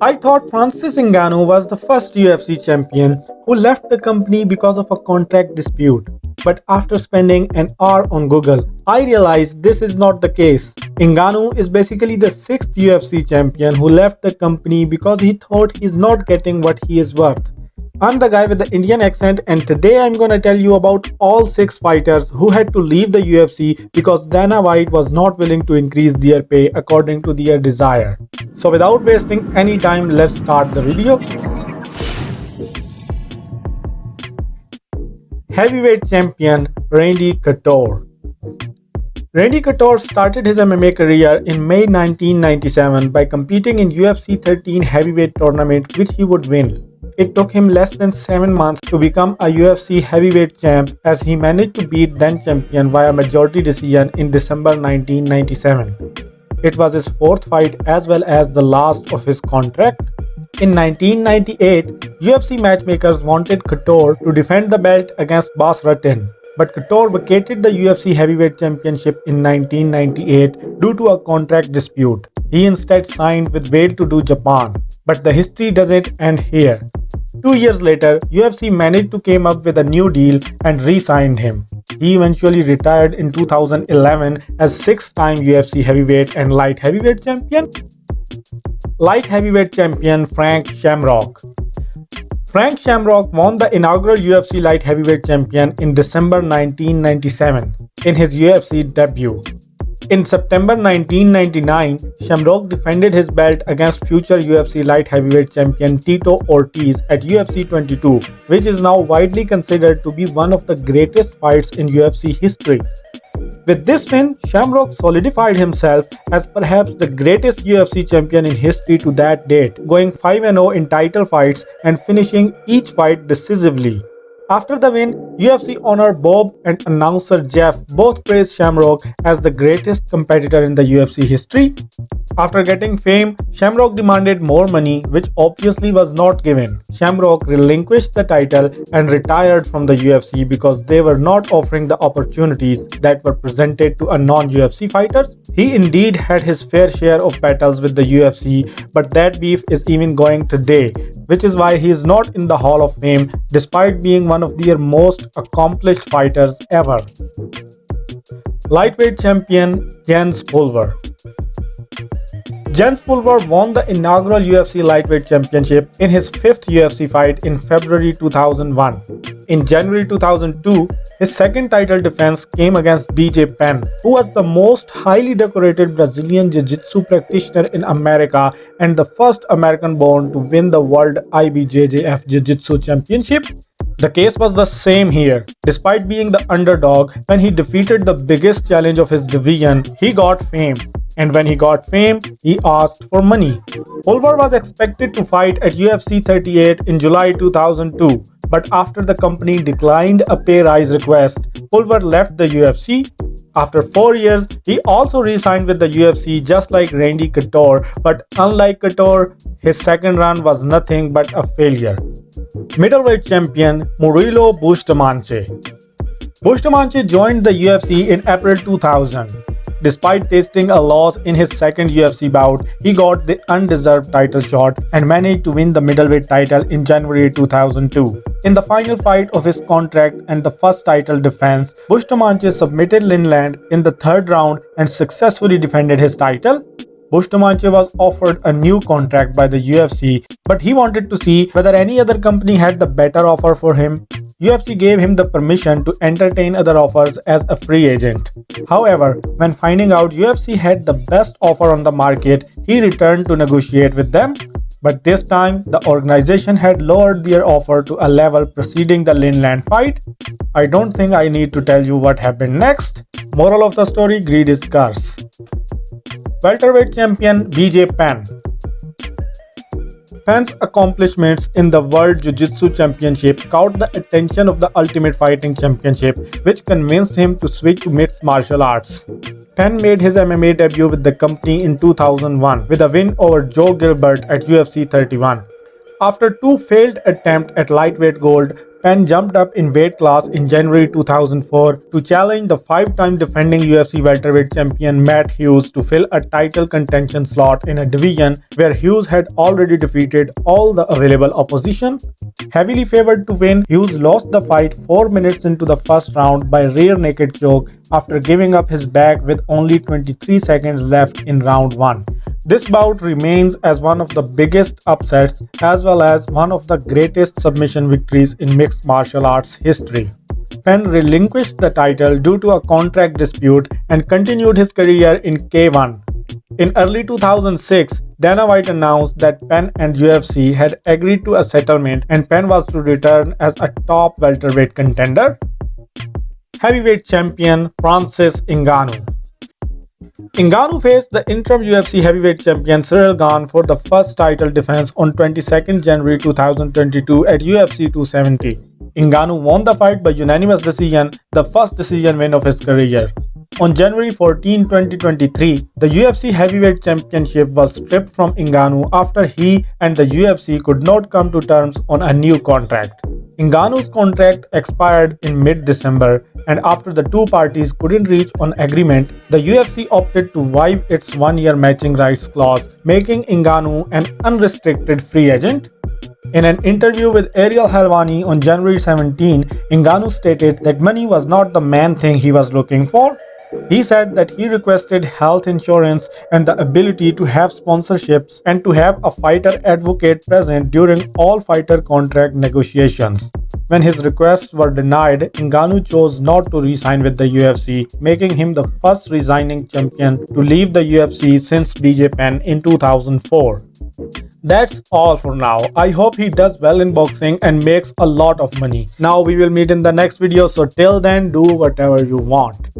I thought Francis Ngannou was the first UFC champion who left the company because of a contract dispute. But after spending an hour on Google, I realized this is not the case. Ngannou is basically the sixth UFC champion who left the company because he thought he's not getting what he is worth. I'm the guy with the Indian accent, and today I'm gonna tell you about all six fighters who had to leave the UFC because Dana White was not willing to increase their pay according to their desire. So without wasting any time, let's start the video. Heavyweight champion Randy Couture. Randy Couture started his MMA career in May 1997 by competing in UFC 13 heavyweight tournament, which he would win. It took him less than 7 months to become a UFC heavyweight champ, as he managed to beat then champion via majority decision in December 1997. It was his fourth fight as well as the last of his contract. In 1998, UFC matchmakers wanted Couture to defend the belt against Bas Rutten, but Couture vacated the UFC heavyweight championship in 1998 due to a contract dispute. He instead signed with Wade to do Japan. But the history doesn't end here. 2 years later, UFC managed to come up with a new deal and re-signed him. He eventually retired in 2011 as six-time UFC heavyweight and light heavyweight champion. Light heavyweight champion Frank Shamrock. Frank Shamrock won the inaugural UFC light heavyweight champion in December 1997 in his UFC debut. In September 1999, Shamrock defended his belt against future UFC light heavyweight champion Tito Ortiz at UFC 22, which is now widely considered to be one of the greatest fights in UFC history. With this win, Shamrock solidified himself as perhaps the greatest UFC champion in history to that date, going 5-0 in title fights and finishing each fight decisively. After the win, UFC owner Bob and announcer Jeff both praised Shamrock as the greatest competitor in the UFC history. After getting fame, Shamrock demanded more money, which obviously was not given. Shamrock relinquished the title and retired from the UFC because they were not offering the opportunities that were presented to a non-UFC fighters. He indeed had his fair share of battles with the UFC, but that beef is even going today, which is why he is not in the Hall of Fame despite being one of their most accomplished fighters ever. Lightweight champion Jens Pulver. Jens Pulver won the inaugural UFC lightweight championship in his fifth UFC fight in February 2001. In January 2002, his second title defense came against Penn, who was the most highly decorated Brazilian Jiu-Jitsu practitioner in America and the first American-born to win the World IBJJF Jiu-Jitsu Championship. The case was the same here. Despite being the underdog, when he defeated the biggest challenge of his division, he got fame. And when he got fame, he asked for money. Pulver was expected to fight at UFC 38 in July 2002, but after the company declined a pay rise request, Pulver left the UFC. After 4 years, he also re-signed with the UFC just like Randy Couture, but unlike Couture, his second run was nothing but a failure. Middleweight champion Murilo Bustamante. Bustamante joined the UFC in April 2000. Despite tasting a loss in his second UFC bout, he got the undeserved title shot and managed to win the middleweight title in January 2002. In the final fight of his contract and the first title defense, Bustamante submitted Lindland in the third round and successfully defended his title. Bustamante was offered a new contract by the UFC, but he wanted to see whether any other company had the better offer for him. UFC gave him the permission to entertain other offers as a free agent. However, when finding out UFC had the best offer on the market, he returned to negotiate with them. But this time, the organization had lowered their offer to a level preceding the Lindland fight. I don't think I need to tell you what happened next. Moral of the story: greed is curse. Welterweight champion Penn. Penn's accomplishments in the World Jiu-Jitsu Championship caught the attention of the Ultimate Fighting Championship, which convinced him to switch to mixed martial arts. Penn made his MMA debut with the company in 2001 with a win over Joe Gilbert at UFC 31. After two failed attempts at lightweight gold, Penn jumped up in weight class in January 2004 to challenge the five-time defending UFC welterweight champion Matt Hughes to fill a title contention slot in a division where Hughes had already defeated all the available opposition. Heavily favored to win, Hughes lost the fight 4 minutes into the first round by rear naked choke after giving up his bag with only 23 seconds left in round 1. This bout remains as one of the biggest upsets as well as one of the greatest submission victories in mixed martial arts history. Penn relinquished the title due to a contract dispute and continued his career in K1. In early 2006, Dana White announced that Penn and UFC had agreed to a settlement and Penn was to return as a top welterweight contender. Heavyweight champion Francis Ngannou. Ngannou faced the interim UFC heavyweight champion Cyril Gane for the first title defense on 22nd January 2022 at UFC 270. Ngannou won the fight by unanimous decision, the first decision win of his career. On January 14, 2023, the UFC Heavyweight Championship was stripped from Ngannou after he and the UFC could not come to terms on a new contract. Ngannou's contract expired in mid-December, and after the two parties couldn't reach an agreement, the UFC opted to waive its one-year matching rights clause, making Ngannou an unrestricted free agent. In an interview with Ariel Helwani on January 17, Ngannou stated that money was not the main thing he was looking for. He said that he requested health insurance and the ability to have sponsorships and to have a fighter advocate present during all fighter contract negotiations. When his requests were denied, Ngannou chose not to re-sign with the UFC, making him the first resigning champion to leave the UFC since BJ Penn in 2004. That's all for now. I hope he does well in boxing and makes a lot of money. Now we will meet in the next video, so till then do whatever you want.